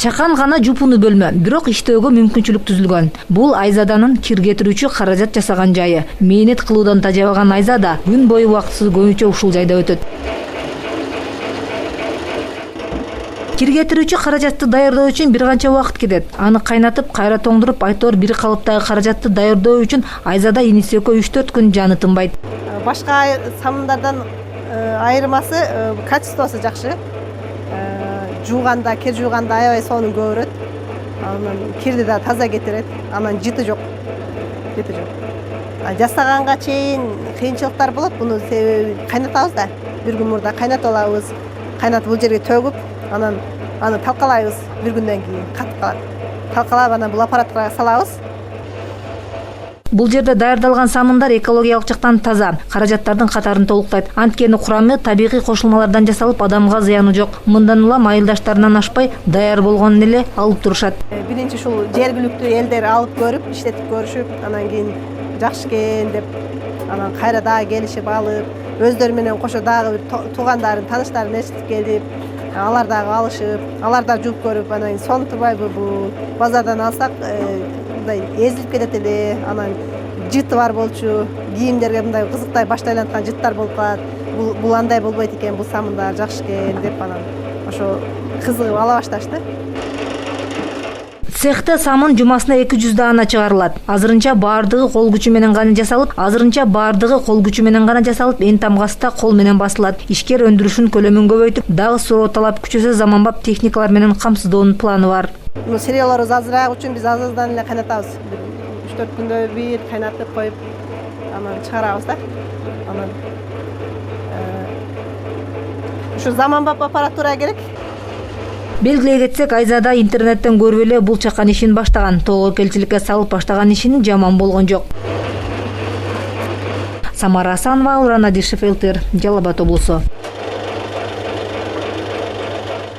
Чакан гана жупуну бөлмө, бирок иштөөгө мүмкүнчүлүк түзүлгөн. Бул Айзаданын кир кетирүүчү каражат жасаган жайы. Мээнет кылуудан тажабаган Айзада күн бою убактысыз көбүнчө ушул жайда өтөт. Кир кетирүүчү каражатты даярдоо үчүн бир канча убакыт кетет. Аны кайнатып, кайра тоңдуруп, айтор бир калыптагы каражатты даярдоо үчүн Айзада иниси экөө 3-4 күн жаны тынбайт. Башка самындардан айырмасы качествосу жакшы. Жууганда, кир жууганда аябай сонун көбөрөт. Анан кирди да таза кетирет. Анан жыты жок. Жасаганга чейин кыйынчылыктар болот. Буну себеби кайнатабыз да. Бир күн мурда кайнатып алабыз. Кайнатып бул жерге төгүп, анан аны талкалайбыз. Бир күндөн кийин катып калат. Талкалап анан бул аппаратка салабыз. Бул жерде даярдалган самындар экологиялык жактан таза, каражаттардын катарын толуктайт. Анткени курамы табигый кошулмалардан жасалып, адамга зыяны жок. Мындан улам айылдаштарынан ашпай, даяр болгонун эле алып турушат. Биринчи ушул жергиликтүү элдер алып көрүп, иштетип көрүшүп, анан кийин жакшы экен деп, анан кайра дагы келишип алып, өздөрү менен кошо дагы туугандарын, тааныштарын эчтип келип, алар дагы алышып, алар да жууп көрүп, анан сонун турбайбы бул базардан алсак, мындай эзилип кетет эле, анан жыты бар болчу, кийимдерге мындай кызыктай башта айланткан жыттар болуп калат. Бул андай болбойт экен, бул самындар жакшы экен деп анан ошо кызыгып ала башташты. Цехте самын жумасына 200 даана чыгарылат. Азырынча баардыгы кол күчү менен гана жасалып, эн тамгасы кол менен басылат. Ишкер өндүрүшүн көлөмүн көбөйтүп, дагы суроо талап күчөсө заманбап техникалар менен камсыздоонун планы бар. Серияларыбыз азыраак үчүн биз аздан эле кайнатабыз. 3-4 күндө бир кайнатып коюп, анан чыгарабыз да. Анан ушу заманбап аппаратура керек. Белгилей кетсек, Айзада интернеттен көрүп эле бул чакан ишин баштаган. Тобокелчиликке салып баштаган ишин жаман болгон жок. Самара Асанова, Алран Адишев, ЛТР, Жалал Абад облусу.